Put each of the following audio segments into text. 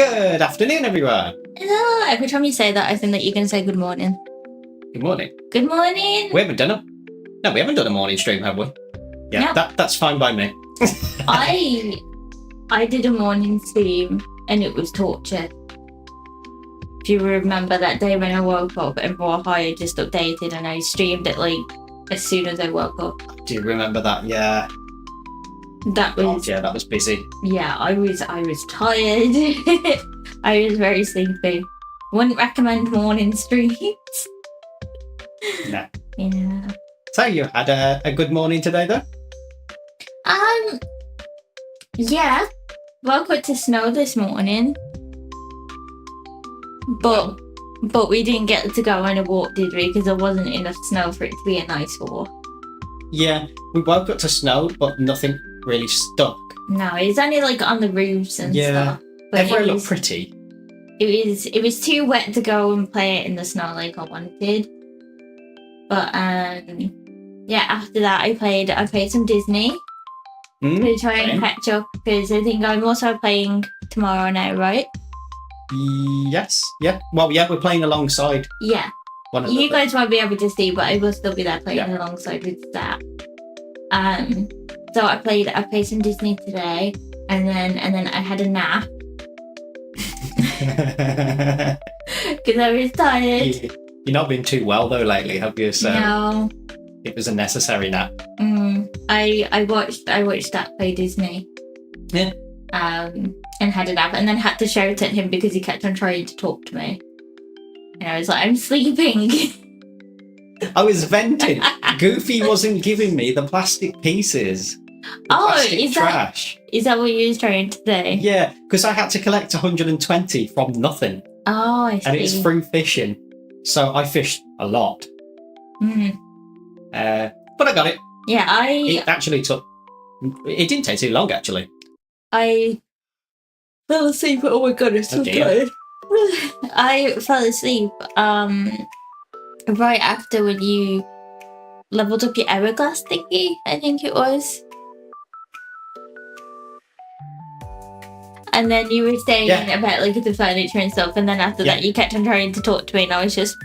Good afternoon, everyone. Hello. Every time you say that, I think that you're going to say good morning. Good morning. Good morning. We haven't done a morning stream, have we? Yeah, No. that's fine by me. I did a morning stream and it was torture. If you remember that day when I woke up and Rawhide just updated and I streamed it like as soon as I woke up. Do you remember that? Yeah. That was God, yeah, that was busy. Yeah, I was tired. I was very sleepy. Wouldn't recommend morning streams. No. Yeah. So you had a good morning today, though? Yeah. Woke up to snow this morning. But we didn't get to go on a walk, did we? Because there wasn't enough snow for it to be a nice walk. Yeah, we woke up to snow, but nothing really stuck. No, it's only like on the roofs and stuff. But everywhere looked pretty. It was too wet to go and play it in the snow like I wanted. But yeah, after that I played some Disney to try and catch up, because I think I'm also playing tomorrow now, right? Yes. Yeah. Well, yeah, we're playing alongside. Yeah. You guys won't be able to see, but I will still be there playing alongside with that. So I played some Disney today, and then I had a nap because I was tired. You're not been too well though lately, have you? So no. It was a necessary nap. I watched that play Disney. Yeah. And had a nap, and then had to shout at him because he kept on trying to talk to me. And I was like, I'm sleeping. I was venting. Goofy wasn't giving me the plastic pieces. Is trash. Is that what you was trying to say? Yeah, because I had to collect 120 from nothing. Oh, I see. And it's through fishing. So I fished a lot. But I got it. Yeah, It didn't take too long, actually. I fell asleep. Oh my god, I'm so tired. I fell asleep right after when you leveled up your hourglass thingy, I think it was. And then you were saying about like the furniture and stuff, and then after that you kept on trying to talk to me, and I was just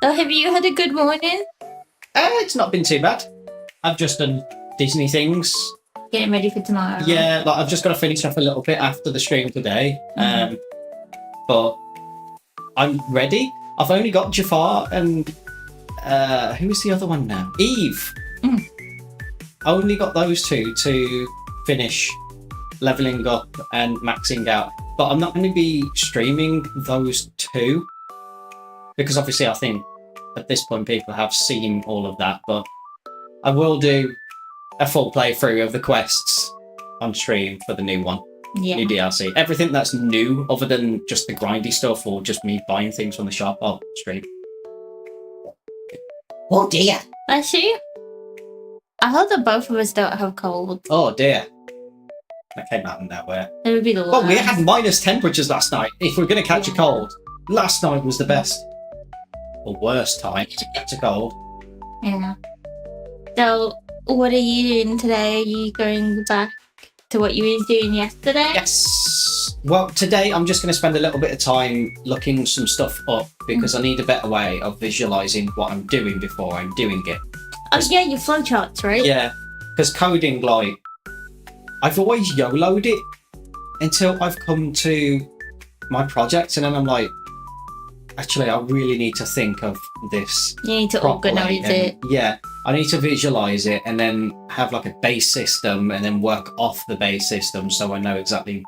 So have you had a good morning? It's not been too bad. I've just done Disney things. Getting ready for tomorrow. Yeah, like I've just got to finish off a little bit after the stream today. But I'm ready. I've only got Jafar and who's the other one now? Eve. I only got those two to finish leveling up and maxing out. But I'm not going to be streaming those two, because obviously I think at this point people have seen all of that. But I will do a full playthrough of the quests on stream for the new one. Yeah. New DLC. Everything that's new other than just the grindy stuff or just me buying things from the shop, I'll stream. Oh dear. Bless you. I hope that both of us don't have colds. Oh dear. That came out in that way. It would be the worst. Well, we had minus temperatures last night. If we're going to catch a cold, last night was the best or worst time to catch a cold. Yeah. So, what are you doing today? Are you going back to what you were doing yesterday? Yes. Well, today I'm just going to spend a little bit of time looking some stuff up, because I need a better way of visualizing what I'm doing before I'm doing it. Oh yeah, your flowcharts, right? Yeah, because coding, like, I've always YOLO'd it until I've come to my project, and then I'm like, actually, I really need to think of this. You need to properly, organise it. Yeah, I need to visualize it and then have like a base system and then work off the base system so I know exactly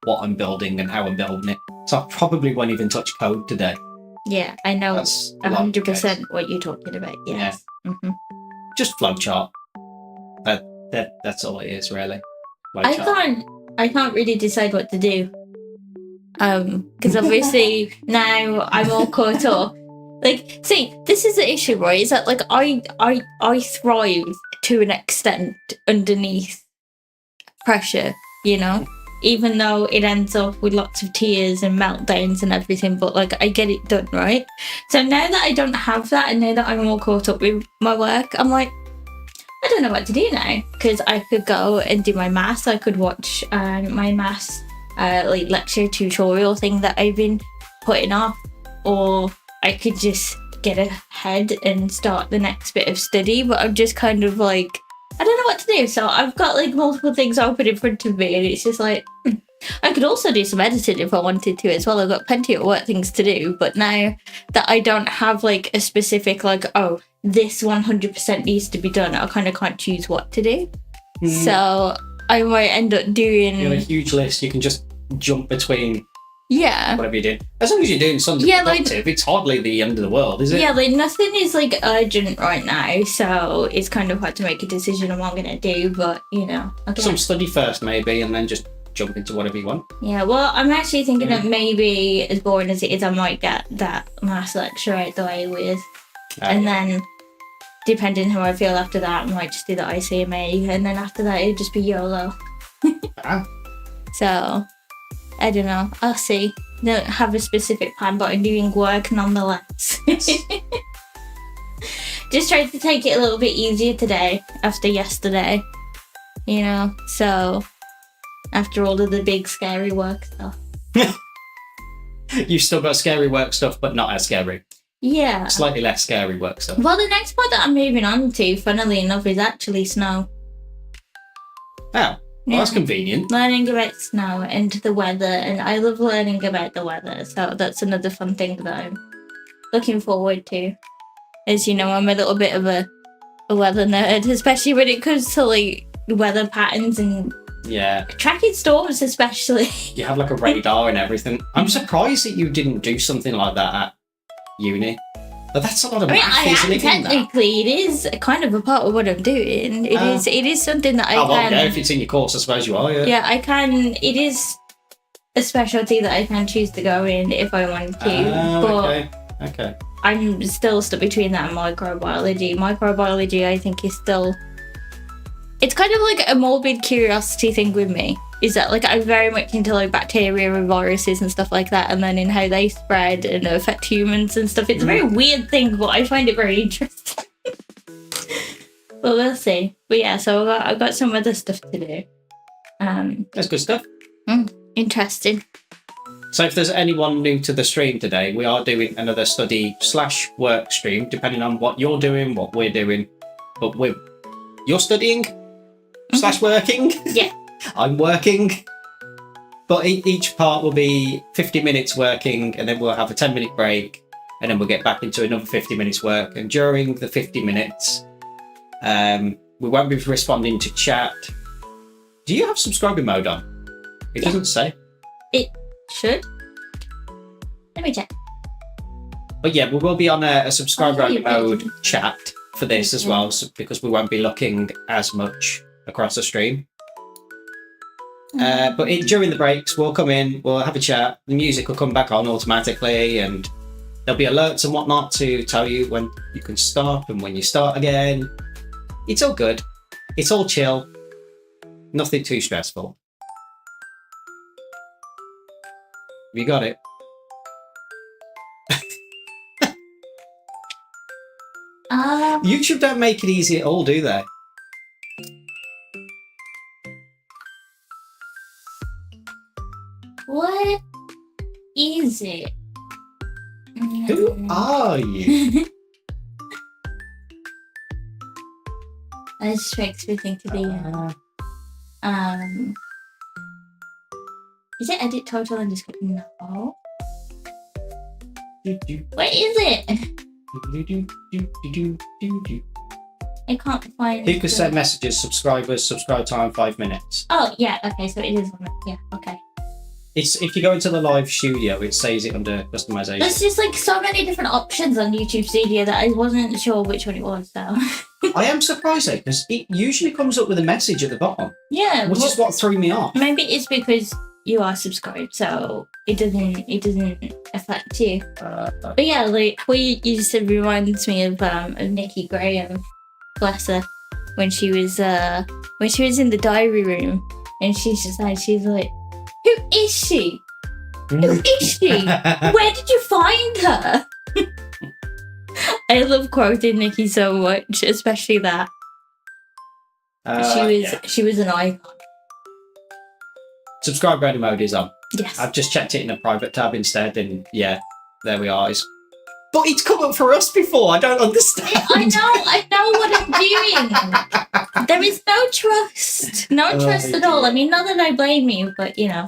what I'm building and how I'm building it. So I probably won't even touch code today. Yeah, I know. That's 100% what you're talking about. Yes. Yeah. Just flowchart. That's all it is, really. I can't really decide what to do. Because obviously now I'm all caught up. Like, see, this is the issue, right? Is that like I thrive to an extent underneath pressure, you know? Even though it ends up with lots of tears and meltdowns and everything, but like I get it done, right? So now that I don't have that, and now that I'm all caught up with my work, I'm like, I don't know what to do now, because I could go and do my maths. I could watch my maths like lecture tutorial thing that I've been putting off, or I could just get ahead and start the next bit of study. But I'm just kind of like, I don't know what to do. So I've got like multiple things open in front of me, and it's just like, I could also do some editing if I wanted to as well. I've got plenty of work things to do, but now that I don't have like a specific like, oh, this 100% needs to be done, I kind of can't choose what to do. So I might end up doing... You have a huge list, you can just jump between yeah, whatever you're doing. As long as you're doing something productive, it's hardly the end of the world, is it? Yeah, like nothing is like urgent right now, so it's kind of hard to make a decision on what I'm going to do, but you know. Some study first maybe, and then just jump into whatever you want. Yeah, well, I'm actually thinking that maybe, as boring as it is, I might get that maths lecture out the way with. And then, depending how I feel after that, I might just do the ICMA, and then after that, it'll just be YOLO. So, I don't know. I'll see. Don't have a specific plan, but I'm doing work nonetheless. Just tried to take it a little bit easier today after yesterday, you know, so... After all of the big scary work stuff. You've still got scary work stuff, but not as scary. Yeah. Slightly less scary work stuff. Well, the next part that I'm moving on to, funnily enough, is actually snow. Oh, well, that's convenient. Learning about snow and the weather, and I love learning about the weather, so that's another fun thing that I'm looking forward to. As you know, I'm a little bit of a weather nerd, especially when it comes to like weather patterns and tracking storms, especially. You have like a radar and everything. I'm surprised that you didn't do something like that at uni. But that's a lot of math, isn't it? Technically, it is kind of a part of what I'm doing. It is something that I can... well, yeah, if it's in your course, I suppose you are, yeah. Yeah, I can... It is a specialty that I can choose to go in if I want to. Okay. I'm still stuck between that and microbiology. Microbiology, I think, is still... It's kind of like a morbid curiosity thing with me. Is that like I'm very much into like bacteria and viruses and stuff like that, and then in how they spread and affect humans and stuff. It's a very weird thing, but I find it very interesting. Well, we'll see. But yeah, so I've got some other stuff to do. That's good stuff. Interesting. So if there's anyone new to the stream today, we are doing another study/work stream, depending on what you're doing, what we're doing. But you're studying / working. Yeah. I'm working. But each part will be 50 minutes working, and then we'll have a 10-minute break, and then we'll get back into another 50 minutes work. And during the 50 minutes, we won't be responding to chat. Do you have subscriber mode on? It doesn't say. It should. Let me check. But yeah, we will be on a subscriber only mode chat for this as well, because we won't be looking as much across the stream. But during the breaks, we'll come in, we'll have a chat, the music will come back on automatically, and there'll be alerts and whatnot to tell you when you can stop and when you start again. It's all good. It's all chill. Nothing too stressful. You got it. YouTube don't make it easy at all, do they? What is it? Who are you? That strikes me thinking the is it edit total and description? No. What is it? I can't find Who could send messages, subscribers, subscribe time 5 minutes. Oh yeah, okay, so it is on it. Yeah, okay. It's if you go into the live studio, it says it under customization. There's just like so many different options on YouTube Studio that I wasn't sure which one it was, so. I am surprised though, because it usually comes up with a message at the bottom. Yeah. Which is what threw me off. Maybe it's because you are subscribed, so it doesn't affect you. But yeah, like we used to reminds me of Nikki Graham, bless her, when she was in the diary room, and she's like, who is she? Who is she? Where did you find her? I love quoting Nikki so much, especially that. She was an icon. Subscribe ready mode is on. Yes. I've just checked it in a private tab instead, and yeah, there we are. But it's come up for us before. I don't understand. I know what I'm doing. There is no trust. No trust at all. I mean, not that I blame you, but you know.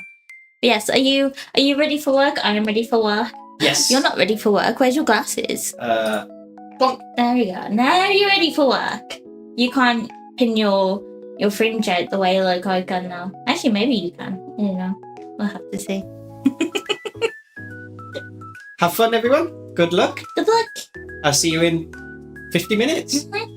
Yes, are you ready for work? I am ready for work. Yes. You're not ready for work. Where's your glasses? Bonk. There we go. Now you're ready for work. You can't pin your fringe out the way like I can now. Actually, maybe you can. You know, we'll have to see. Have fun, everyone. Good luck. Good luck. I'll see you in 50 minutes. Mhm.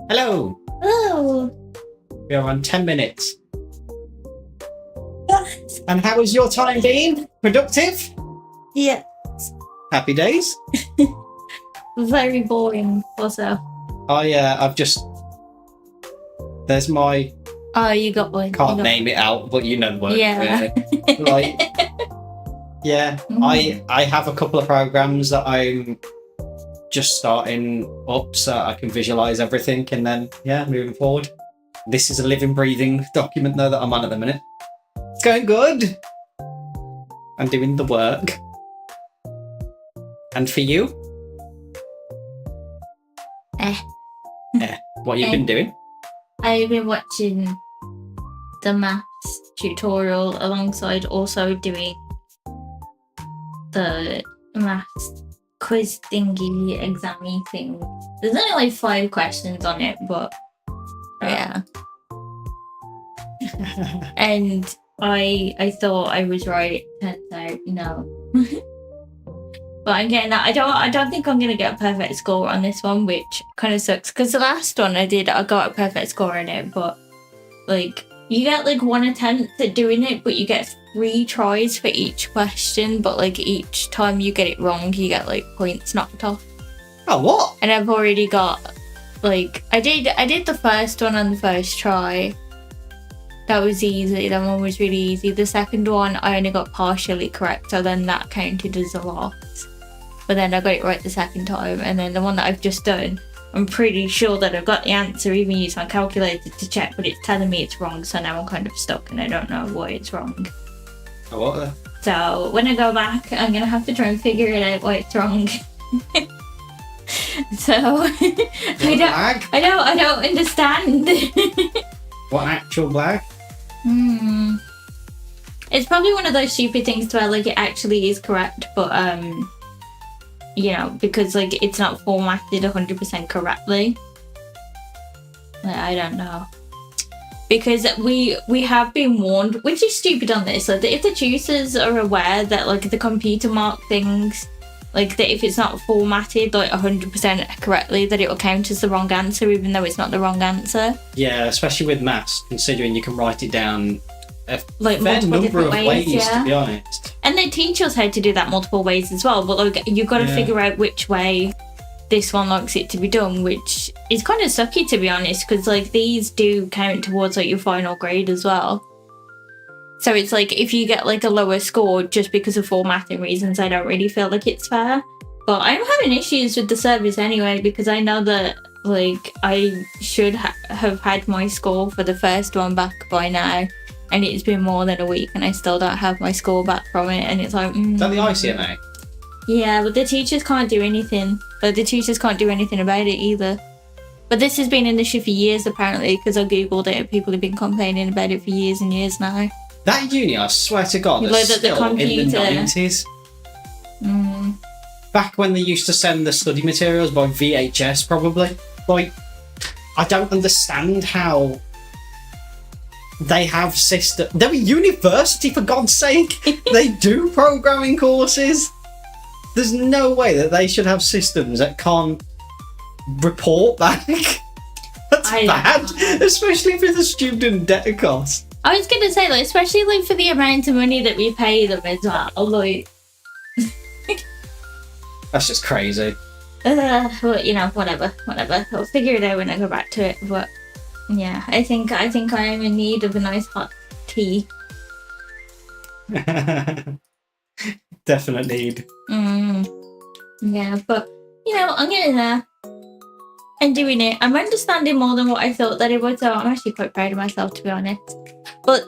Hello. Oh, We are on 10 minutes. And how has your time been? Productive? yeah. Happy days? Very boring also. I've just... There's my... Oh, you got one. Can't name it out, but you know the word. Yeah. Like... Yeah, I have a couple of programs that I'm just starting up so I can visualize everything, and then moving forward. This is a living, breathing document though that I'm on at the minute. It's going good. I'm doing the work. And for you? What have you been doing? I've been watching the maths tutorial alongside also doing the maths quiz thingy, exam-y thing. There's only like 5 questions on it, but yeah. And I thought I was right. Turns out, no. But I'm getting that. I don't think I'm gonna get a perfect score on this one, which kind of sucks. Because the last one I got a perfect score in it, but like you get like 1 attempt at doing it, but you get 3 tries for each question. But like each time you get it wrong, you get like points knocked off. Oh, what? And I've already got like I did the first one on the first try. That was easy. That one was really easy. The second one I only got partially correct, so then that counted as a loss. But then I got it right the second time, and then the one that I've just done, I'm pretty sure that I've got the answer, even used my calculator to check, but it's telling me it's wrong, so now I'm kind of stuck and I don't know why it's wrong. Oh, what? So when I go back, I'm gonna have to try and figure it out why it's wrong. So I don't understand. What actual blag? It's probably one of those stupid things where like it actually is correct, but you know, because like it's not formatted 100% correctly. I don't know. Because we have been warned, which is stupid on this, like that if the tutors are aware that like the computer mark things, like that if it's not formatted like 100% correctly, that it will count as the wrong answer even though it's not the wrong answer. Yeah, especially with maths, considering you can write it down a like fair number of ways, yeah. To be honest. And they teach us how to do that multiple ways as well, but like you've got to figure out which way this one likes it to be done, which is kind of sucky to be honest, because like these do count towards like your final grade as well. So it's like if you get like a lower score just because of formatting reasons, I don't really feel like it's fair. But I'm having issues with the service anyway, because I know that like I should have had my score for the first one back by now, and it's been more than a week and I still don't have my score back from it, and it's like Is that the ICMA? Yeah, but the teachers can't do anything. But the teachers can't do anything about it either. But this has been an issue for years apparently, because I googled it and people have been complaining about it for years and years now. That uni, I swear to God, Like that's that the still in the computer- 90s. Back when they used to send the study materials by VHS, probably. Like, I don't understand how they have system. They're a university, for God's sake. They do programming courses. There's no way that they should have systems that can't report back. That's bad, especially for the student debt cost. I was gonna say, like, especially like for the amount of money that we pay them as well. Like, that's just crazy. But you know, whatever. I'll figure it out when I go back to it. But yeah, I think I am in need of a nice hot tea. Definite need. Yeah, but you know, I'm getting there. I'm doing it. I'm understanding more than what I thought that it would, so I'm actually quite proud of myself, to be honest. But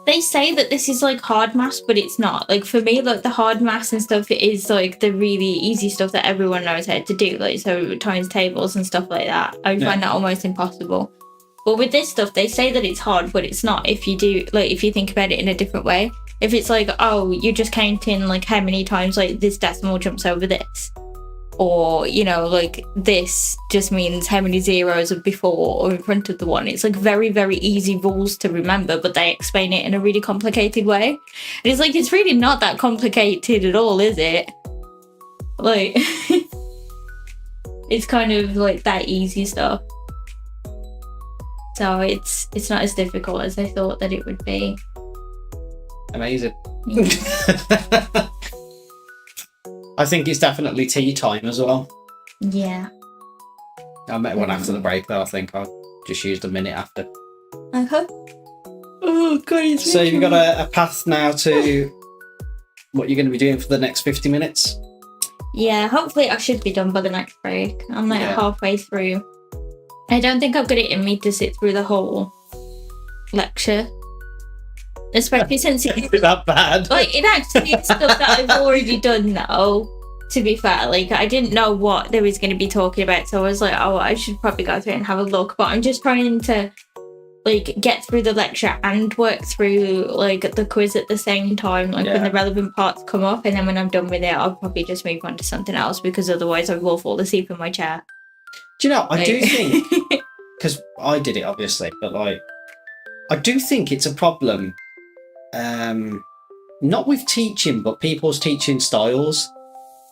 they say that this is like hard maths, but it's not. Like for me, like the hard maths and stuff, it is like the really easy stuff that everyone knows how to do, like so times tables and stuff like that. I would find that almost impossible. But with this stuff, they say that it's hard, but it's not if you do, like, if you think about it in a different way. If it's like, oh, you're just counting, like, how many times, like, this decimal jumps over this. Or, you know, like, this just means how many zeros are before or in front of the one. It's, like, very, very easy rules to remember, but they explain it in a really complicated way. And it's like, it's really not that complicated at all, is it? Like, it's kind of, like, that easy stuff. So it's not as difficult as I thought that it would be. Amazing. I think it's definitely tea time as well. Yeah. I met one after the break though. I think I just used a minute after. Okay. Oh god. So you've got a path now to what you're going to be doing for the next 50 minutes? Yeah, hopefully I should be done by the next break. I'm like halfway through. I don't think I've got it in me to sit through the whole lecture. Especially since it's that bad. like, it actually is stuff that I've already done now, to be fair. Like, I didn't know what they was going to be talking about, so I was like, oh, I should probably go through and have a look. But I'm just trying to, like, get through the lecture and work through, like, the quiz at the same time, like, when the relevant parts come up. And then when I'm done with it, I'll probably just move on to something else, because otherwise I will fall asleep in my chair. Do you know, I do think, because I did it obviously, but like, I do think it's a problem, not with teaching, but people's teaching styles.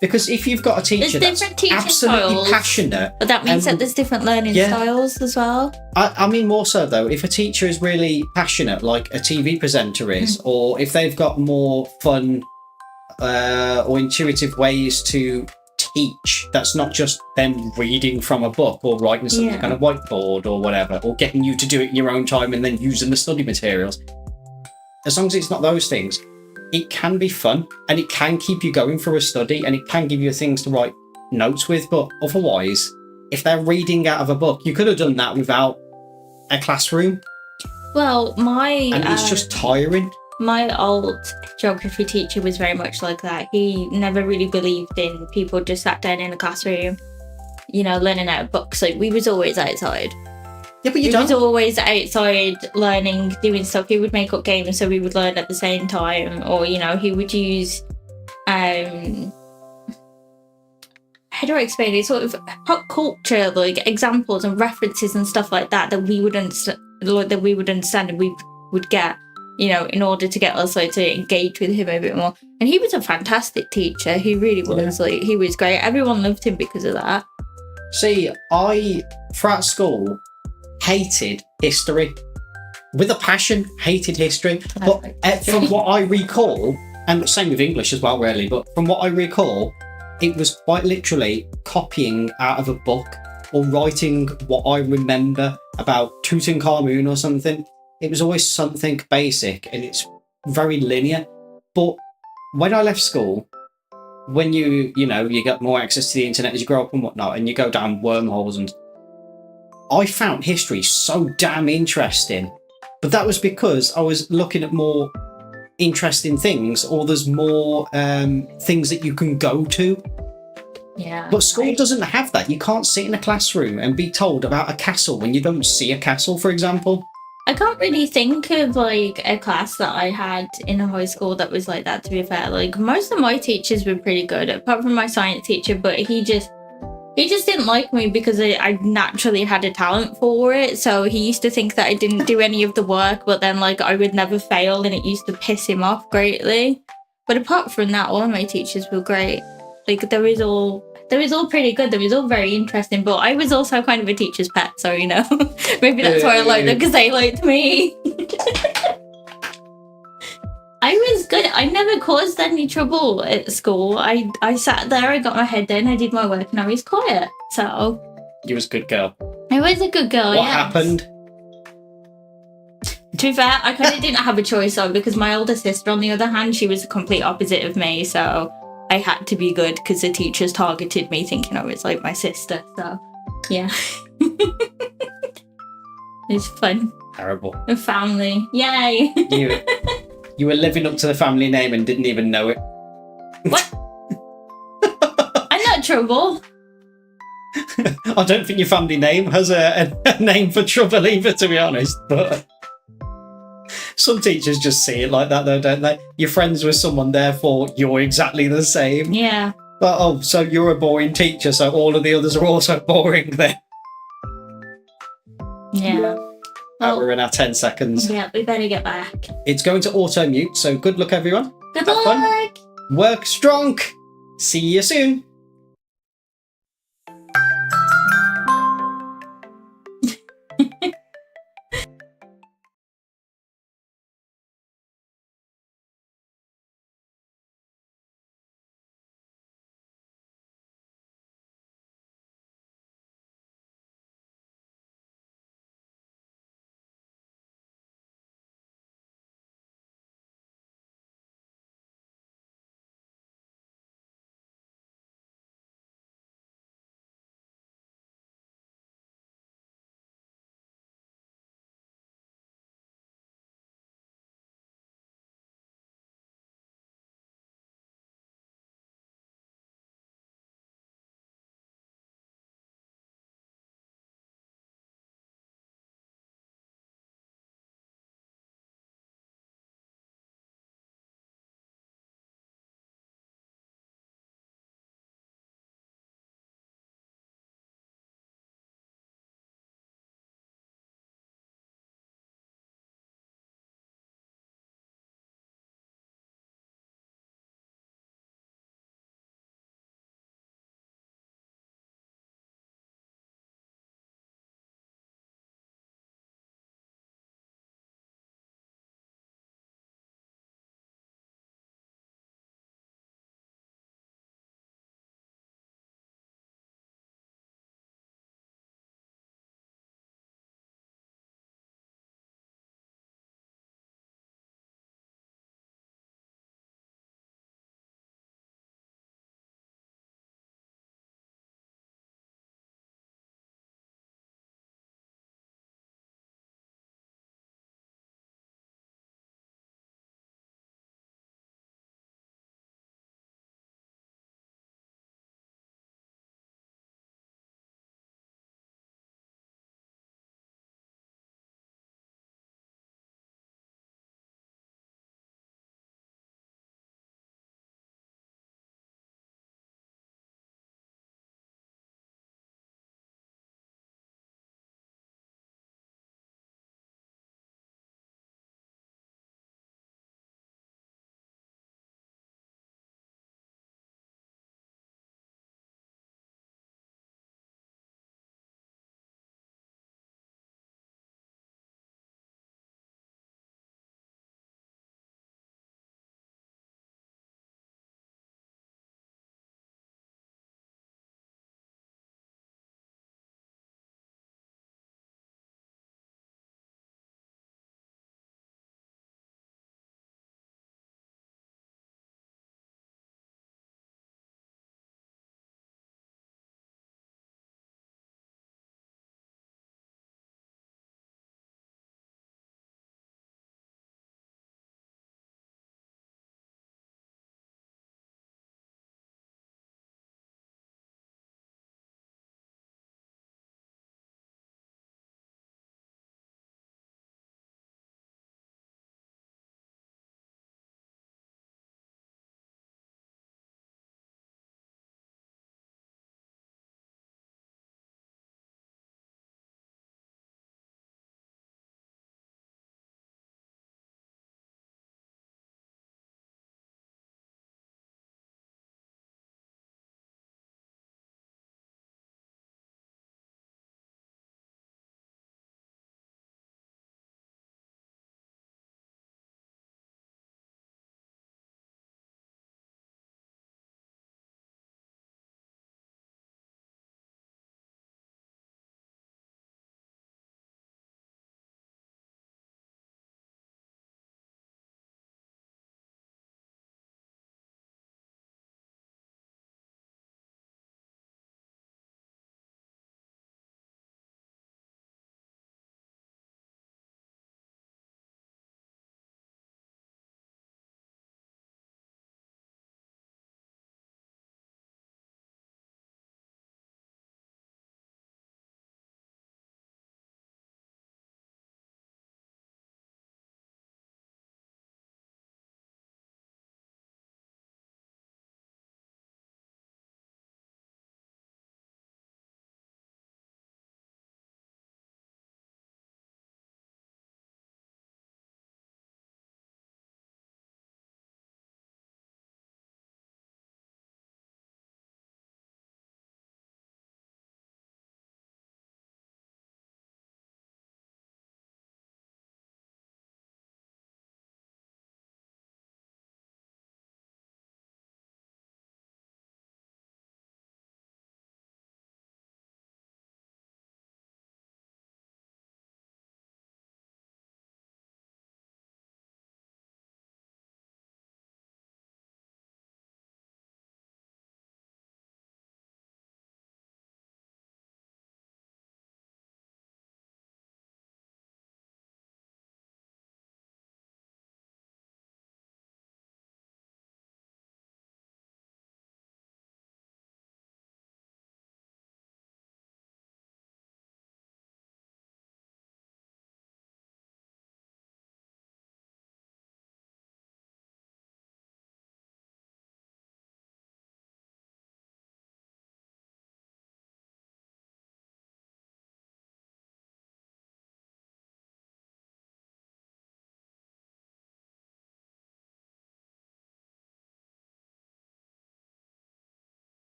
Because if you've got a teacher that's absolutely passionate... But that means that there's different learning styles as well. I mean, more so though, if a teacher is really passionate, like a TV presenter is, or if they've got more fun or intuitive ways to teach, that's not just them reading from a book or writing something on a whiteboard or whatever, or getting you to do it in your own time and then using the study materials. As long as it's not those things, it can be fun and it can keep you going through a study and it can give you things to write notes with. But otherwise, if they're reading out of a book, you could have done that without a classroom. Well, and it's just tiring. My old geography teacher was very much like that. He never really believed in people just sat down in a classroom, you know, learning out of books. Like, we was always outside. Yeah, but we was always outside learning, doing stuff. He would make up games so we would learn at the same time. Or, you know, he would use, how do I explain it? Sort of pop culture, like examples and references and stuff like that we would understand and we would get, you know, in order to get us, like, to engage with him a bit more. And he was a fantastic teacher. He really was. Like, he was great. Everyone loved him because of that. See, throughout school, hated history. With a passion, hated history. But from what I recall, and same with English as well, really, but from what I recall, it was quite literally copying out of a book or writing what I remember about Tutankhamun or something. It was always something basic and it's very linear. But when I left school, when you get more access to the internet as you grow up and whatnot, and you go down wormholes, and I found history so damn interesting. But that was because I was looking at more interesting things, or there's more things that you can go to. Yeah. But school doesn't have that. You can't sit in a classroom and be told about a castle when you don't see a castle, for example. I can't really think of, like, a class that I had in high school that was like that, to be fair. Like, most of my teachers were pretty good, apart from my science teacher, but he just didn't like me because I naturally had a talent for it. So he used to think that I didn't do any of the work, but then, like, I would never fail, and it used to piss him off greatly. But apart from that, all of my teachers were great. Like, they was all pretty good. They was all very interesting, but I was also kind of a teacher's pet, so, you know, maybe that's why I liked them, because they liked me. I was good. I never caused any trouble at school. I sat there, I got my head down, I did my work, and I was quiet. So you was a good girl. I was a good girl. What happened? To be fair, I kind of didn't have a choice though, because my older sister, on the other hand, she was the complete opposite of me. So I had to be good because the teachers targeted me, thinking I was like my sister. So yeah, it's fun. Terrible. A family, yay! You were living up to the family name and didn't even know it. What? I'm not trouble. I don't think your family name has a name for trouble either, to be honest. But some teachers just see it like that, though, don't they? You're friends with someone, therefore you're exactly the same. Yeah. But, oh, so you're a boring teacher, so all of the others are also boring then. Yeah. Well, We're in our 10 seconds. yeah, we better get back. It's going to auto-mute, so good luck, everyone. Good Have fun. luck! Work strong. See you soon.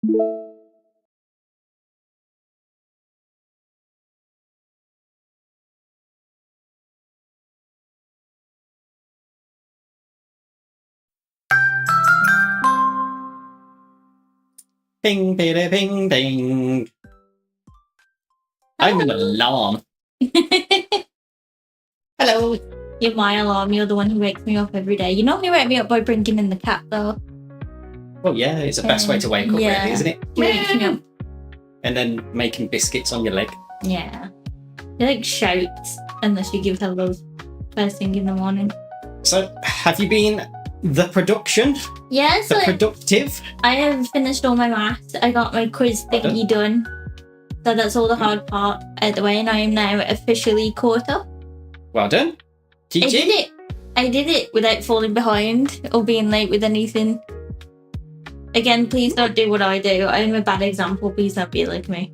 Ping, ping, ping, ping. I'm an alarm. Hello. You're my alarm. You're the one who wakes me up every day. You normally wake me up by bringing in the cat, though. Well, yeah, it's the best way to wake up, Yeah. really, isn't it? He wakes me up. And then making biscuits on your leg. Yeah. He like shouts unless you give her love first thing in the morning. So, have you been the production? Yeah, The so productive? I have finished all my maths. I got my quiz thingy done. So that's all the hard part out the way, and I am now officially caught up. Well done. Teaching? I did it without falling behind or being late with anything. Again, please don't do what I do. I'm a bad example. Please don't be like me.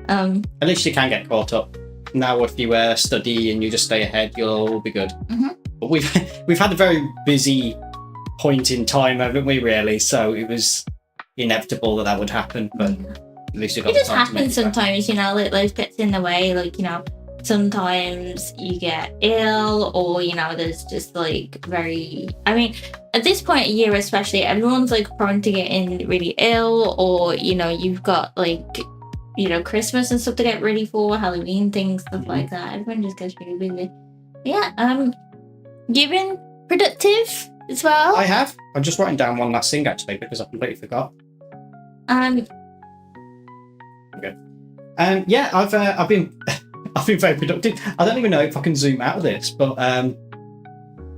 At least you can get caught up. Now, if you study and you just stay ahead, you'll all be good. Mm-hmm. But we've had a very busy point in time, haven't we? Really, so it was inevitable that would happen. But at least you got. It just time to make happens it back. sometimes, you know. Like life gets in the way. Like, you know, sometimes you get ill, or you know, there's just like very. I mean, at this point of year, especially, everyone's like prone to getting really ill, or you know, you've got like. You know, Christmas and stuff to get ready for, Halloween things, stuff like that. Everyone just gets really busy. Yeah, you've been productive as well. I have. I'm just writing down one last thing actually because I completely forgot. Yeah, I've been I've been very productive. I don't even know if I can zoom out of this, but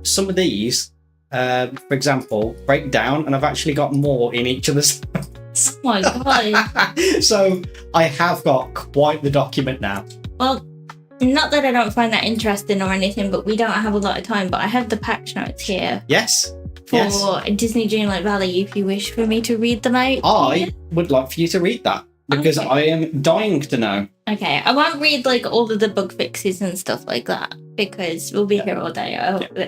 some of these, for example, break down, and I've actually got more in each of the. Oh my god. So I have got quite the document now. Well, not that I don't find that interesting or anything, but we don't have a lot of time. But I have the patch notes here Yes. for Yes. Disney Dreamlight Valley if you wish for me to read them out. I would like for you to read that because Okay. I am dying to know. Okay, I won't read like all of the bug fixes and stuff like that because we'll be here all day.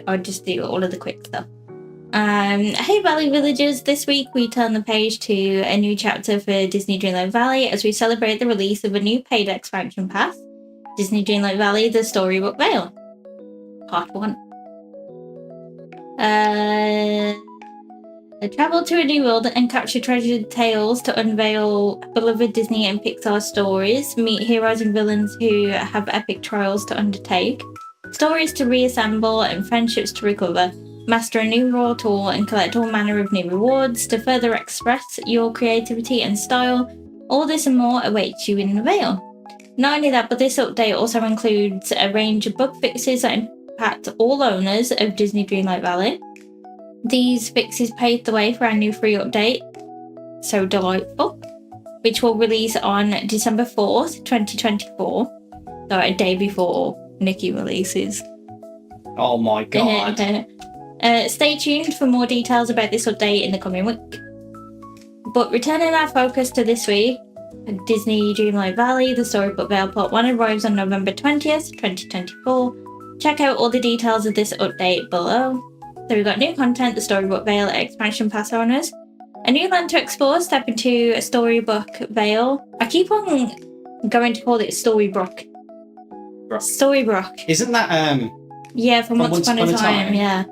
I'll just do all of the quick stuff. Hey Valley Villagers, this week we turn the page to a new chapter for Disney Dreamlight Valley as we celebrate the release of a new paid expansion pass, Disney Dreamlight Valley, the Storybook Vale. Part 1. Travel to a new world and capture treasured tales to unveil beloved Disney and Pixar stories, meet heroes and villains who have epic trials to undertake, stories to reassemble and friendships to recover, master a new raw tool and collect all manner of new rewards to further express your creativity and style. All this and more awaits you in the Vale. Not only that, but this update also includes a range of bug fixes that impact all owners of Disney Dreamlight Valley. These fixes paved the way for our new free update, So Delightful, which will release on December 4th, 2024, so a day before Nikki releases. Oh my god. Stay tuned for more details about this update in the coming week. But returning our focus to this week, Disney Dreamlight Valley, the Storybook Vale Part 1 arrives on November 20th, 2024. Check out all the details of this update below. So we've got new content, the Storybook Vale expansion pass owners, a new land to explore, step into a Storybook Vale. I keep on going to call it Storybrooke. Storybrooke. Isn't that Yeah, from Once Upon a Time, yeah.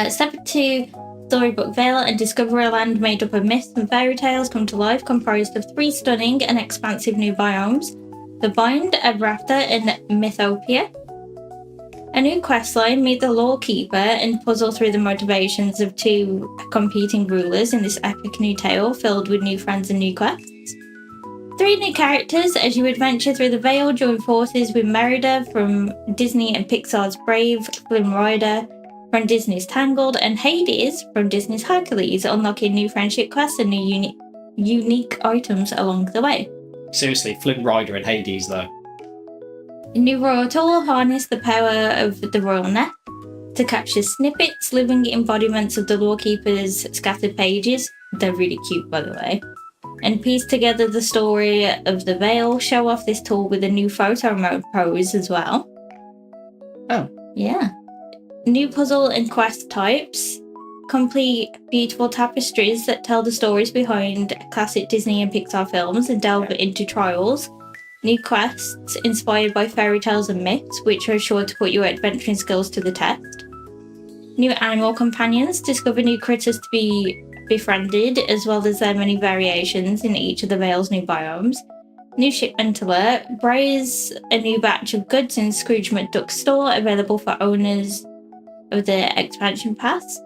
Step into Storybook Vale and discover a land made up of myths and fairy tales come to life, comprised of 3 stunning and expansive new biomes: the Bind, Evrafta, and Mythopia. A new questline, meet the Lawkeeper and puzzle through the motivations of 2 competing rulers in this epic new tale filled with new friends and new quests. 3 new characters as you adventure through the Vale, join forces with Merida from Disney and Pixar's Brave, Flynn Rider from Disney's Tangled, and Hades from Disney's Hercules, unlocking new friendship quests and new unique items along the way. seriously Flynn Rider and Hades though? A new royal tool, harness the power of the royal net to capture snippets, living embodiments of the Lawkeeper's scattered pages. They're really cute, by the way. And piece together the story of the Vale. Show off this tool with a new photo mode pose as well. Oh. Yeah. New puzzle and quest types. complete beautiful tapestries that tell the stories behind classic Disney and Pixar films and delve into trials. New quests inspired by fairy tales and myths, which are sure to put your adventuring skills to the test. New animal companions, discover new critters to be befriended, as well as their many variations in each of the Vale's new biomes. New shipment alert, browse a new batch of goods in Scrooge McDuck's store, available for owners of the expansion pass.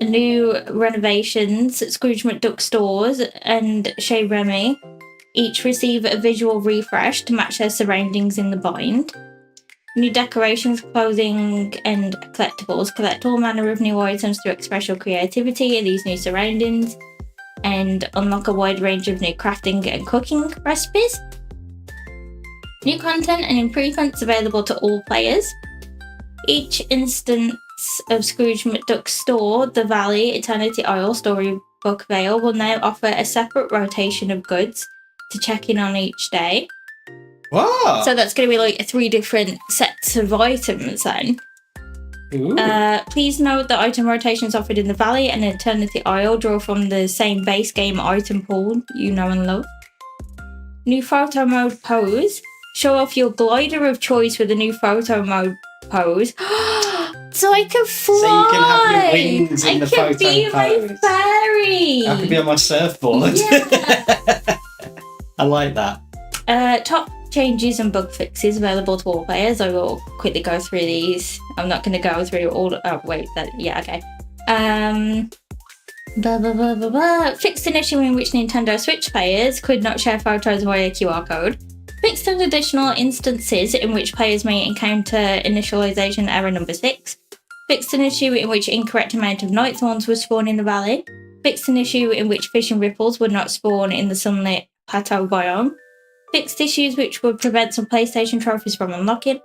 New renovations at Scrooge McDuck stores and Chez Remy each receive a visual refresh to match their surroundings in the bind. New decorations, clothing, and collectibles. Collect all manner of new items to express your creativity in these new surroundings and unlock a wide range of new crafting and cooking recipes. New content and improvements available to all players. Each instance of Scrooge McDuck's store, the Valley, Eternity Isle, Storybook Vale, will now offer a separate rotation of goods to check in on each day. Wow. So that's going to be like 3 different sets of items then. Ooh. Please note that item rotations offered in the Valley and Eternity Isle draw from the same base game item pool you know and love. New photo mode pose. Show off your glider of choice with a new photo mode pose. So I can fly! So you can have your wings in the photo I can be pose. my fairy! I could be on my surfboard. Yeah. I like that. Top changes and bug fixes available to all players. I will quickly go through these. I'm not going to go through all. Oh wait, okay. Fixed an issue in which Nintendo Switch players could not share photos via QR code. Fixed an additional instances in which players may encounter initialization error number 6. Fixed an issue in which incorrect amount of night thorns would spawn in the valley. Fixed an issue in which fishing ripples would not spawn in the sunlit plateau biome. Fixed issues which would prevent some PlayStation trophies from unlocking.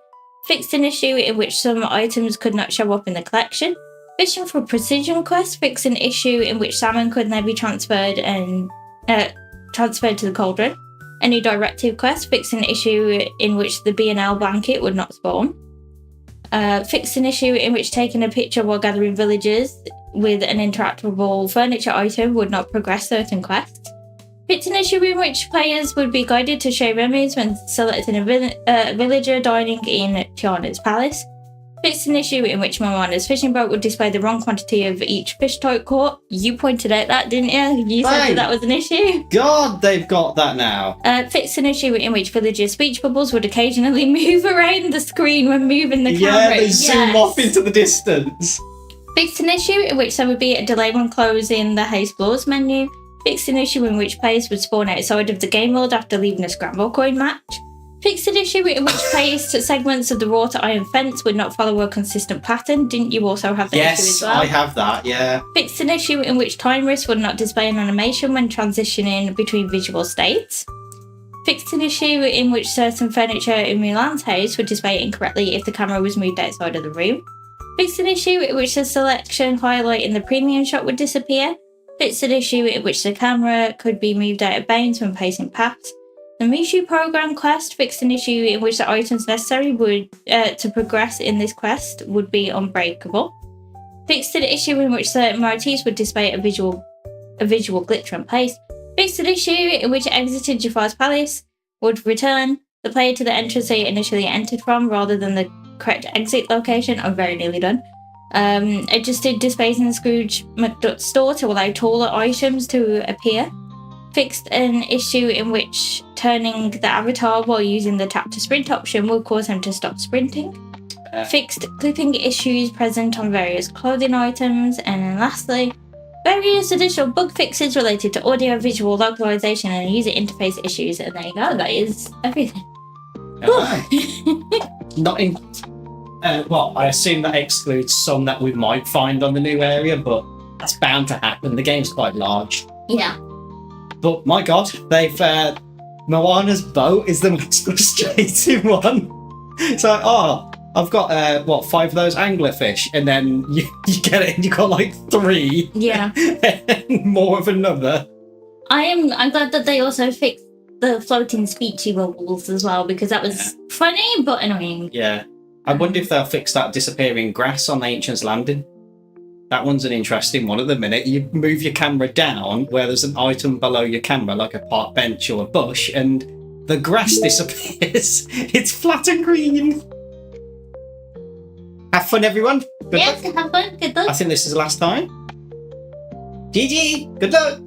Fixed an issue in which some items could not show up in the collection. Fishing for precision quests. Fixed an issue in which salmon could now be transferred to the cauldron. A new directive quest. Fixed an issue in which the B&L blanket would not spawn. Fixed an issue in which taking a picture while gathering villagers with an interactable furniture item would not progress certain quests. Fixed an issue in which players would be guided to show remedies when selecting a villager dining in Tiana's palace. Fixed an issue in which Moana's fishing boat would display the wrong quantity of each fish type caught. You pointed out that, didn't you? You said that was an issue. God, they've got that now. Fixed an issue in which villagers' speech bubbles would occasionally move around the screen when moving the camera. Yeah, they zoom off into the distance. Fixed an issue in which there would be a delay when closing the Haze Floors menu. Fixed an issue in which players would spawn outside of the game world after leaving a scramble coin match. Fixed an issue in which placed segments of the wrought iron fence would not follow a consistent pattern. Didn't you also have that issue as well? Yes, I have that, yeah. Fixed an issue in which time wrist would not display an animation when transitioning between visual states. Fixed an issue in which certain furniture in Mulan's house would display incorrectly if the camera was moved outside of the room. Fixed an issue in which the selection highlight in the premium shot would disappear. Fixed an issue in which the camera could be moved out of bounds when pacing past. The Mishu program quest fixed an issue in which the items necessary to progress in this quest would be unbreakable. Fixed an issue in which certain motifs would display a visual glitch when placed. Fixed an issue in which exited Jafar's palace would return the player to the entrance they initially entered from rather than the correct exit location. I'm very nearly done. Adjusted displays in the Scrooge McDuck store to allow taller items to appear. Fixed an issue in which turning the avatar while using the tap to sprint option would cause him to stop sprinting. Fixed clipping issues present on various clothing items. And then lastly, various additional bug fixes related to audio, visual, localization and user interface issues. And there you go, that is everything. Not in... I assume that excludes some that we might find on the new area, but that's bound to happen. The game's quite large. Yeah. But my God, they've Moana's boat is the most frustrating one. It's like, I've got 5 of those anglerfish, and then you get it, and you got like 3. Yeah. And more of another. I'm glad that they also fixed the floating speechy bubbles as well, because that was funny but annoying. Yeah. I wonder if they'll fix that disappearing grass on Ancient's Landing. That one's an interesting one at the minute. You move your camera down where there's an item below your camera, like a park bench or a bush, and the grass disappears. It's flat and green. Have fun, everyone. Good Yes, luck. have fun. Good luck. I think this is the last time. GG. Good luck.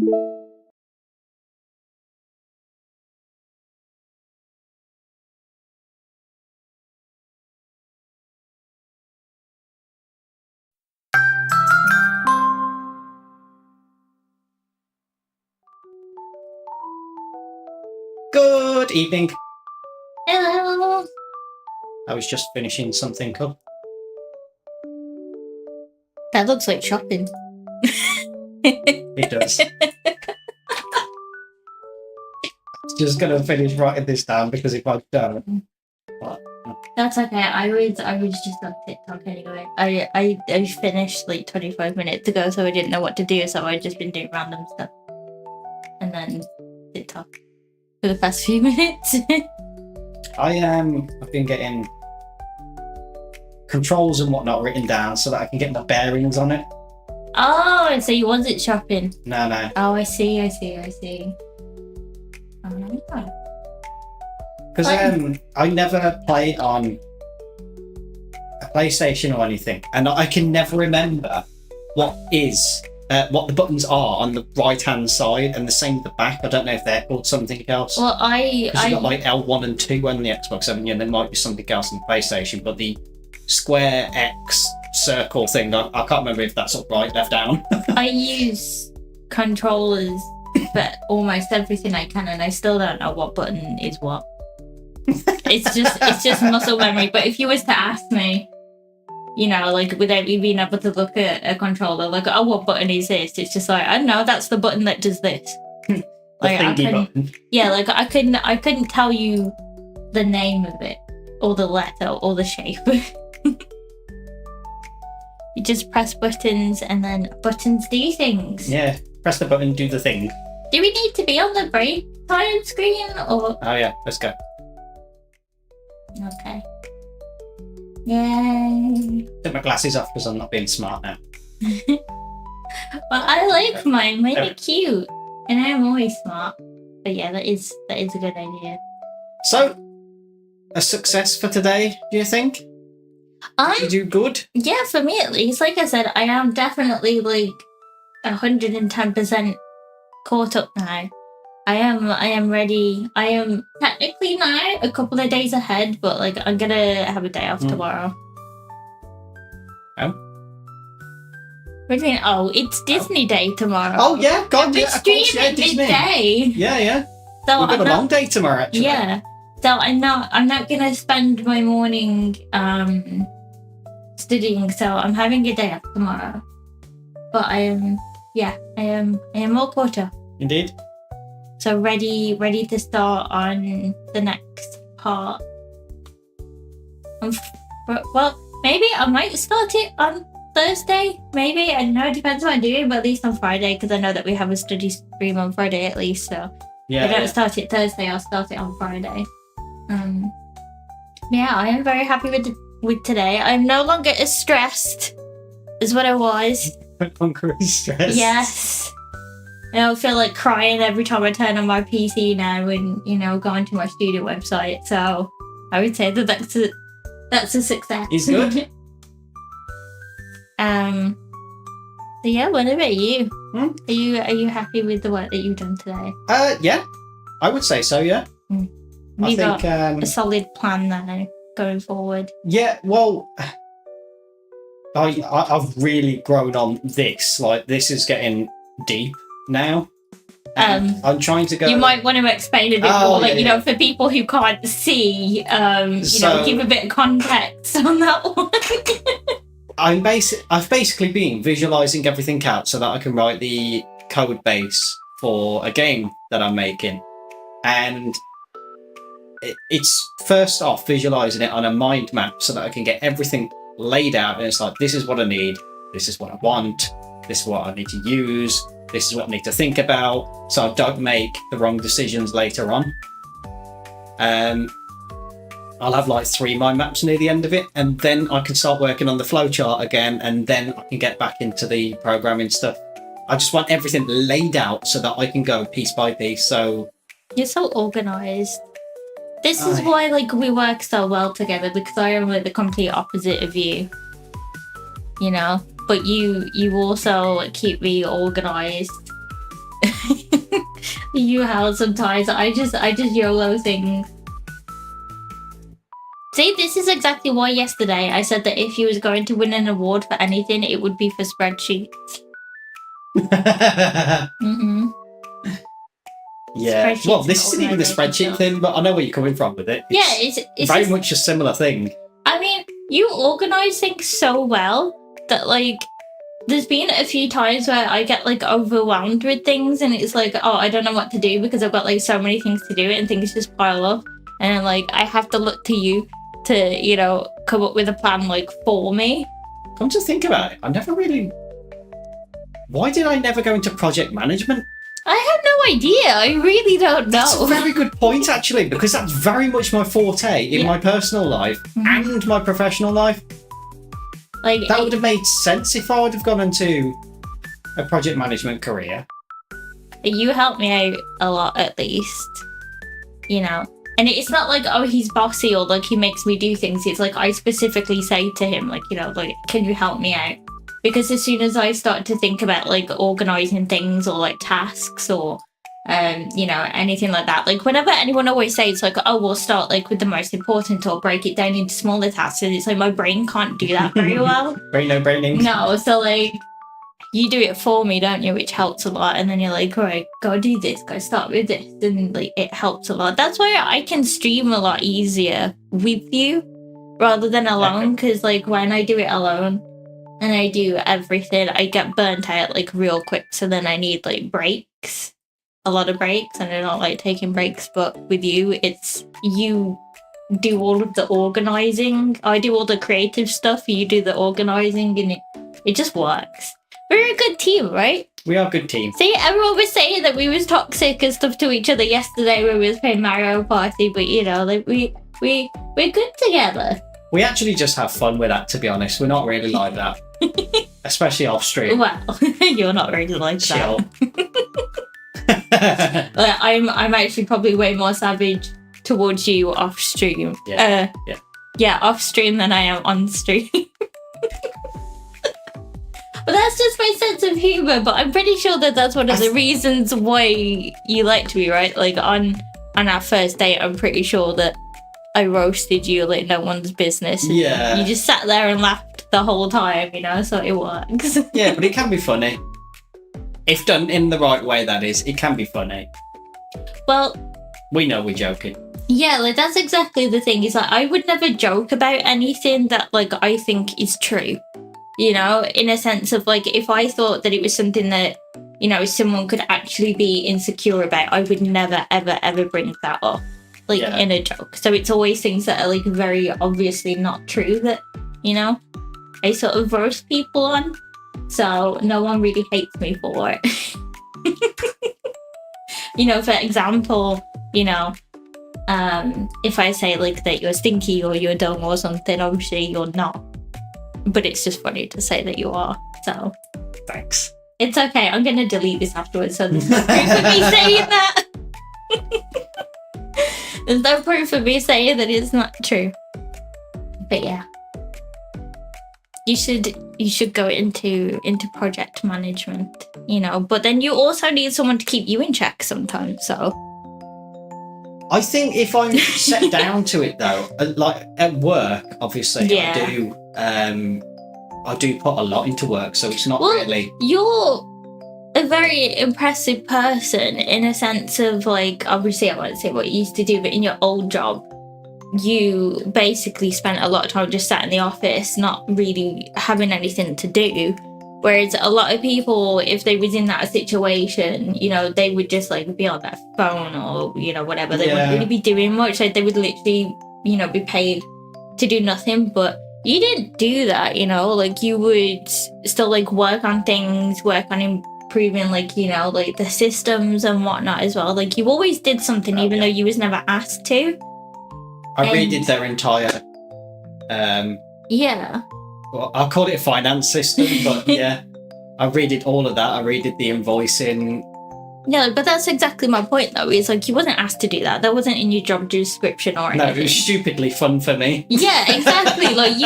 Good evening. Hello. I was just finishing something up. That looks like shopping. It does. Just gonna finish writing this down because if I don't, what? That's okay. I was just on TikTok anyway. I finished like 25 minutes ago, so I didn't know what to do, so I'd just been doing random stuff. And then TikTok for the past few minutes. I've been getting controls and whatnot written down so that I can get my bearings on it. Oh, so you wasn't shopping. No. Oh, I see. Because I never played on a PlayStation or anything, and I can never remember what the buttons are on the right-hand side, and the same with the back. I don't know if they're called something else. Well, Because you got like L1 and 2 on the Xbox, haven't you? And there might be something else on the PlayStation, but the square X circle thing, I can't remember if that's up, right, left, down. I use controllers for almost everything I can, and I still don't know what button is what. It's just muscle memory. But if you was to ask me, you know, like without me being able to look at a controller, like, oh, what button is this? It's just like, I don't know, that's the button that does this. Like, button. Yeah, like I couldn't tell you the name of it, or the letter, or the shape. You just press buttons, and then buttons do things. Yeah, press the button, do the thing. Do we need to be on the break time screen, or? Oh yeah, let's go. Okay. Yay. Took my glasses off because I'm not being smart now. Well, I like mine. Mine are cute, and I'm always smart. But yeah, that is a good idea. So, a success for today, do you think? Did you do good? Yeah, for me at least. Like I said, I am definitely like 110% caught up now. I am ready. I am technically now a couple of days ahead, but like I'm gonna have a day off tomorrow. Oh? What do you mean? Oh, it's Disney Day tomorrow. Oh yeah, God, We're yeah, of course, yeah, streaming Disney. midday. Yeah. So We've got a long day tomorrow, actually. Yeah. So I'm not gonna spend my morning studying. So I'm having a day off tomorrow. But I am all caught up. Indeed. So ready to start on the next part. Well, maybe I might start it on Thursday. Maybe, I don't know. It depends what I'm doing, but at least on Friday, because I know that we have a study stream on Friday at least. So Yeah. if I don't start it Thursday, I'll start it on Friday. Yeah, I am very happy with today. I'm no longer as stressed as what I was. Bunker is stress. Yes. I don't feel like crying every time I turn on my PC now and, you know, go onto my studio website. So I would say that that's a success. It's good. So yeah, what about you? Are you happy with the work that you've done today? Yeah. I would say so, yeah. You got a solid plan now going forward. Yeah, well, I've really grown on this. Like, this is getting deep now. I'm trying to go. You might want to explain a bit more, like, you know, for people who can't see, you know, give a bit of context on that one. I've basically been visualizing everything out so that I can write the code base for a game that I'm making. And it's first off visualizing it on a mind map so that I can get everything laid out. And it's like, this is what I need, this is what I want, this is what I need to use, this is what I need to think about, so I don't make the wrong decisions later on. I'll have like 3 mind maps near the end of it, and then I can start working on the flowchart again, and then I can get back into the programming stuff. I just want everything laid out so that I can go piece by piece. So you're so organized. This is why, like, we work so well together, because I am like the complete opposite of you. You know, but you also keep me organized. You have sometimes. I just YOLO things. See, this is exactly why yesterday I said that if you was going to win an award for anything, it would be for spreadsheets. Mm-hmm. Yeah. Spreadsheets Well, this isn't even the organisation spreadsheet stuff. thing, but I know where you're coming from with it. Yeah, it's very just, much a similar thing. I mean, you organise things so well that, like, there's been a few times where I get, like, overwhelmed with things and it's like, oh, I don't know what to do because I've got, like, so many things to do and things just pile up. And, like, I have to look to you to, you know, come up with a plan, like, for me. Come to think about it, I never really... Why did I never go into project management? I have no idea. I really don't know. That's a very good point, actually, because that's very much my forte in my personal life and my professional life. Like, That would have made sense if I would have gone into a project management career. you help me out a lot, at least. You know? And it's not like, oh, he's bossy or, like, he makes me do things. It's like, I specifically say to him, like, you know, like, can you help me out? Because as soon as I start to think about, like, organising things or, like, tasks or, you know, anything like that, like, whenever anyone always says, like, oh, we'll start, like, with the most important or break it down into smaller tasks, and it's like, my brain can't do that very well. Braining. No, so, like, you do it for me, don't you? Which helps a lot. And then you're like, all right, go do this, go start with this. And, like, it helps a lot. That's why I can stream a lot easier with you rather than alone. Because, like, when I do it alone and I do everything, I get burnt out, like, real quick. So then I need, like, breaks. A lot of breaks. And I don't like taking breaks. But with you, it's you do all of the organising. I do all the creative stuff. You do the organising. And it just works. We're a good team, right? We are a good team. See, everyone was saying that we was toxic and stuff to each other yesterday when we was playing Mario Party, but you know, like we're good together. We actually just have fun with that, to be honest. We're not really like that. Especially off stream. Well, you're not really like Chill. that. I'm actually probably way more savage towards you off stream. Yeah. Yeah, off stream than I am on stream. But that's just my sense of humour, but I'm pretty sure that that's one of the reasons why you liked me, right? Like, on our first date, I'm pretty sure that I roasted you like no one's business. And Yeah. you just sat there and laughed the whole time, you know, so it works. Yeah, but it can be funny. If done in the right way, that is. It can be funny. Well, We know we're joking. yeah, like, that's exactly the thing. Is like, I would never joke about anything that, like, I think is true. You know, in a sense of, like, if I thought that it was something that, you know, someone could actually be insecure about, I would never, ever, ever bring that up, like, in a joke. So it's always things that are, like, very obviously not true that, you know, I sort of roast people on. So no one really hates me for it. You know, for example, you know, if I say, like, that you're stinky or you're dumb or something, obviously you're not. But it's just funny to say that you are, so. Thanks. It's okay, I'm going to delete this afterwards, so there's no proof of me saying that. There's no proof of me saying that it's not true. But yeah. You should go into project management, you know, but then you also need someone to keep you in check sometimes, so. I think if I'm set down to it, though, like at work, obviously, Yeah. I do put a lot into work, so it's not really. You're a very impressive person in a sense of, like, obviously I won't say what you used to do, but in your old job, you basically spent a lot of time just sat in the office, not really having anything to do. Whereas a lot of people, if they was in that situation, you know, they would just, like, be on their phone or, you know, whatever. They wouldn't really be doing much. Like, they would literally, you know, be paid to do nothing. But you didn't do that, you know. Like, you would still, like, work on things, work on improving, like, you know, like, the systems and whatnot as well. Like, you always did something, even though you was never asked to. I redid their entire. Yeah. Well, I'll call it a finance system, but yeah, I redid all of that. I redid the invoicing. Yeah, but that's exactly my point, though. It's like you wasn't asked to do that. That wasn't in your job description or anything. No, it was stupidly fun for me. Yeah, exactly. Like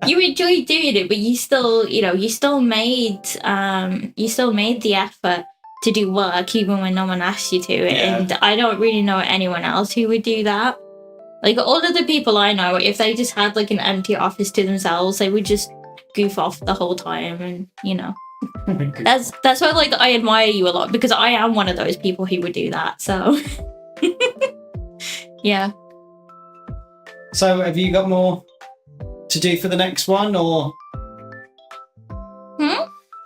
you enjoyed doing it, but you still, you know, you still made the effort to do work even when no one asks you to. Yeah. And I don't really know anyone else who would do that. Like, all of the people I know, if they just had like an empty office to themselves, they would just goof off the whole time. And, you know, that's why, like, I admire you a lot, because I am one of those people who would do that. So, yeah. So, have you got more to do for the next one, or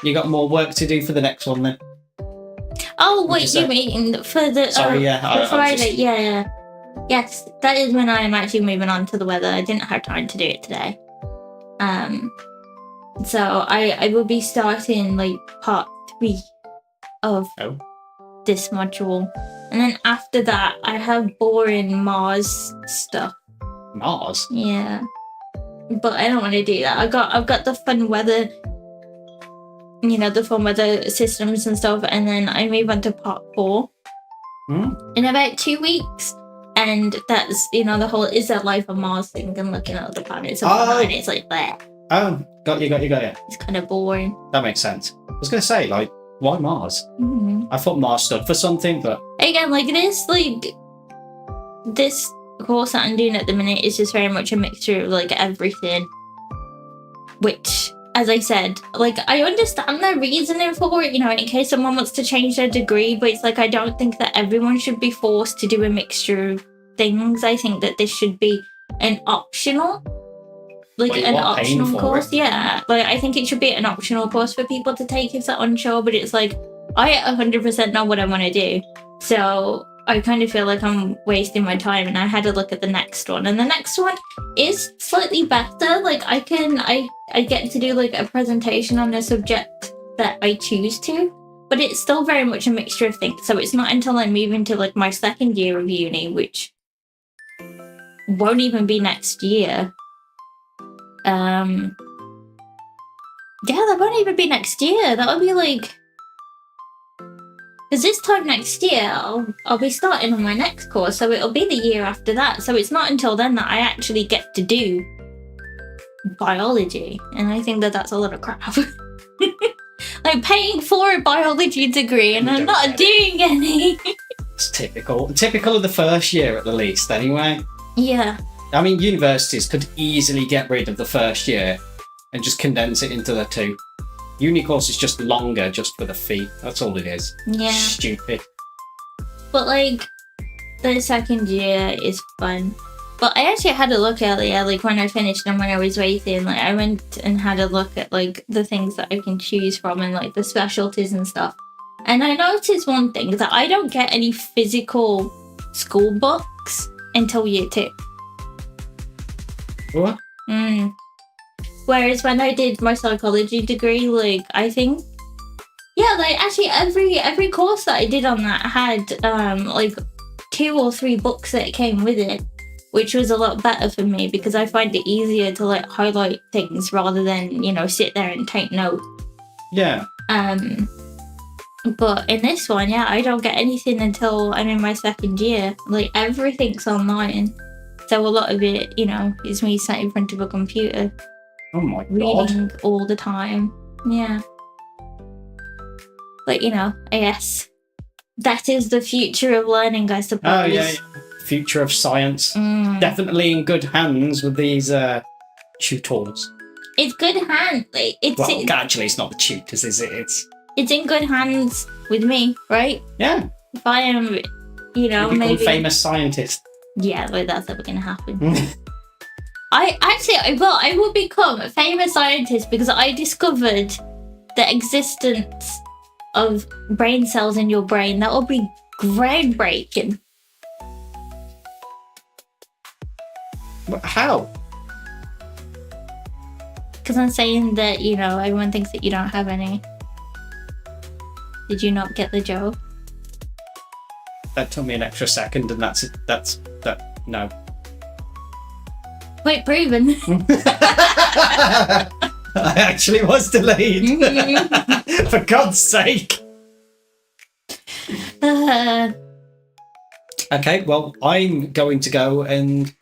you got more work to do for the next one then? Oh, wait, you mean for the for Friday? Yeah. Yes, that is when I am actually moving on to the weather. I didn't have time to do it today. So I will be starting like part 3 of this module, and then after that I have boring Mars stuff. Mars? Yeah, but I don't want to do that. I've got the fun weather, you know, the fun weather systems and stuff, and then I move on to part 4 in about 2 weeks. And that's, you know, the whole is there life on Mars thing and looking at other planets and whatnot, and it's like that. Oh, got you. It's kind of boring. That makes sense. I was going to say, like, why Mars? I thought Mars stood for something, but... Again, this course that I'm doing at the minute is just very much a mixture of, like, everything. Which, as I said, like, I understand their reasoning for it, you know, in case someone wants to change their degree, but it's like, I don't think that everyone should be forced to do a mixture of things. I think that this should be an optional, course. Yeah, like, I think it should be an optional course for people to take if they're unsure, but it's like, I 100% know what I want to do. So I kind of feel like I'm wasting my time, and I had a look at the next one, and the next one is slightly better. Like, I get to do like a presentation on a subject that I choose to, but it's still very much a mixture of things. So it's not until I move into like my second year of uni, which won't even be next year. Yeah, that won't even be next year. That'll be like, because this time next year, I'll be starting on my next course, so it'll be the year after that. So it's not until then that I actually get to do biology, and I think that that's a lot of crap. I'm paying for a biology degree, and I'm not doing any. It's typical of the first year at the least, anyway. Yeah. I mean, universities could easily get rid of the first year and just condense it into the 2. Uni course is just longer just for the fee. That's all it is. Yeah. Stupid. But, like, the second year is fun. But I actually had a look earlier, like, when I finished and when I was waiting. Like, I went and had a look at, like, the things that I can choose from and, like, the specialties and stuff. And I noticed one thing, that I don't get any physical school books until year 2. What? Whereas when I did my psychology degree, like, I think, yeah, like, actually every course that I did on that had like 2 or 3 books that came with it, which was a lot better for me because I find it easier to like highlight things rather than, you know, sit there and take notes. Yeah. But in this one, yeah, I don't get anything until I'm in my second year. Like, everything's online. So a lot of it, you know, is me sat in front of a computer. Oh my reading God. all the time. Yeah. But, you know, I guess that is the future of learning, I suppose. Oh, yeah. Future of science. Definitely in good hands with these tutors. It's good hands. Actually, it's not the tutors, is it? It's in good hands with me, right? Yeah. If I am, you know, maybe a famous scientist. Yeah, but that's never going to happen. I will become a famous scientist because I discovered the existence of brain cells in your brain. That will be groundbreaking. How? Because I'm saying that, you know, everyone thinks that you don't have any. Did you not get the joke? That took me an extra second, and that's no. Wait, proven. I actually was delayed. For God's sake. Okay, well, I'm going to go and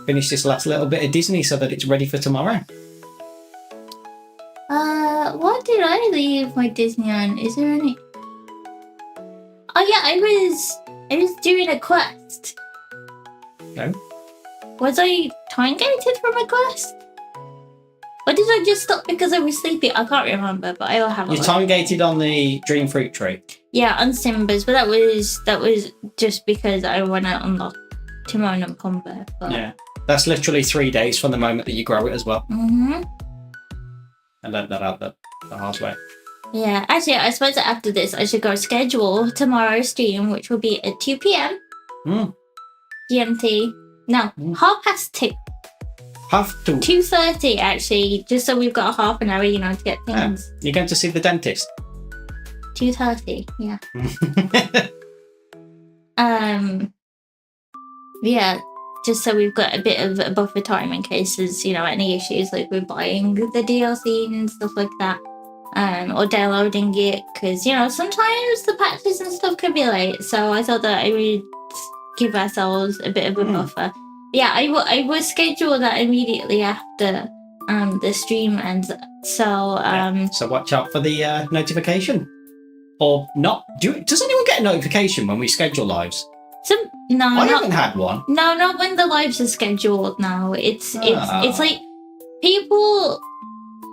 finish this last little bit of Disney so that it's ready for tomorrow. What did I leave my Disney on? Is there any? Oh yeah, I was doing a quest. No? Was I time gated from a quest? Or did I just stop because I was sleepy? I can't remember, but I'll have a You're look. time gated on the Dream Fruit Tree. Yeah, on Simbas, but that was just because I want to unlock Timon and Pumbaa. But... Yeah. That's literally 3 days from the moment that you grow it as well. Mm-hmm. I learned that out the hard way. Yeah, actually, I suppose that after this, I should go schedule tomorrow's stream, which will be at 2 p.m. GMT. No, 2:30. Have to. 2:30, actually, just so we've got a half an hour, to get things. You're going to see the dentist. 2:30, yeah. Yeah, just so we've got a bit of a buffer time in case there's, any issues like with buying the DLC and stuff like that. Or downloading it, because, sometimes the patches and stuff can be late, so I thought that I would give ourselves a bit of a buffer. Yeah, I will schedule that immediately after the stream ends, so... So watch out for the notification. Or not. Does anyone get a notification when we schedule lives? I haven't had one. No, not when the lives are scheduled now. It's like people...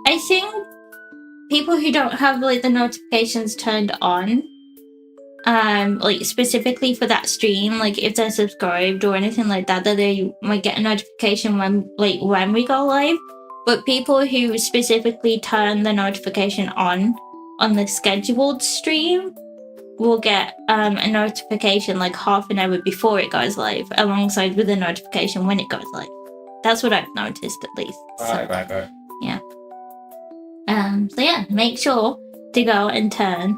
I think people who don't have like the notifications turned on, like specifically for that stream, like if they're subscribed or anything like that, that they might get a notification when we go live. But people who specifically turn the notification on the scheduled stream will get a notification like half an hour before it goes live, alongside with a notification when it goes live. That's what I've noticed, at least. Right. Yeah. So yeah, make sure to go and turn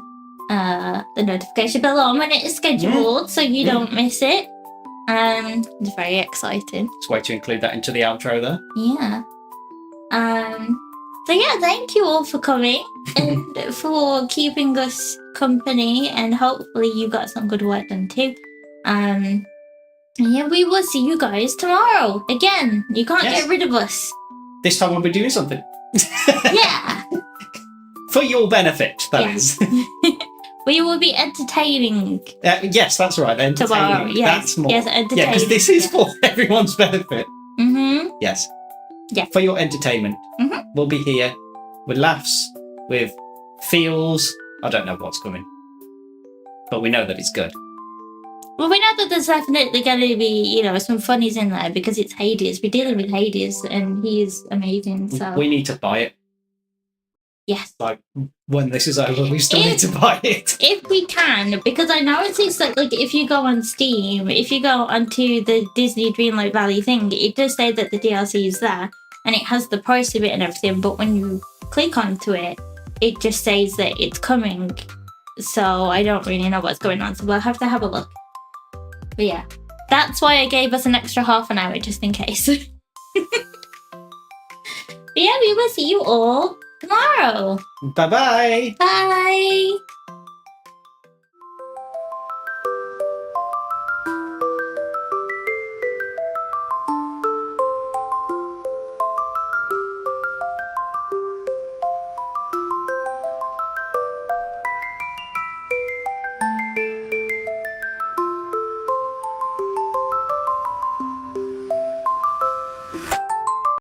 the notification bell on when it is scheduled, so you don't miss it. It's very exciting. It's way to include that into the outro there. Yeah. So yeah, thank you all for coming and for keeping us company, and hopefully you got some good work done too. Yeah, we will see you guys tomorrow. Again, you can't get rid of us. This time we'll be doing something. Yeah. For your benefit, that is. We will be entertaining. Yes, that's right. Entertaining. Tomorrow, yes. That's more. Yes, entertaining. Yeah, because this is for everyone's benefit. Mm-hmm. Yes. Yeah. For your entertainment. Mm-hmm. We'll be here with laughs, with feels. I don't know what's coming. But we know that it's good. Well, we know that there's definitely going to be, some funnies in there because it's Hades. We're dealing with Hades and he is amazing, so... We need to buy it. Yes. Like, when this is over, we still need to buy it. If we can, because I know it's like if you go on Steam, if you go onto the Disney Dreamlight Valley thing, it does say that the DLC is there and it has the price of it and everything, but when you click onto it, it just says that it's coming. So I don't really know what's going on, so we'll have to have a look. But yeah, that's why I gave us an extra half an hour, just in case. But yeah, we will see you all tomorrow. Bye-bye. Bye.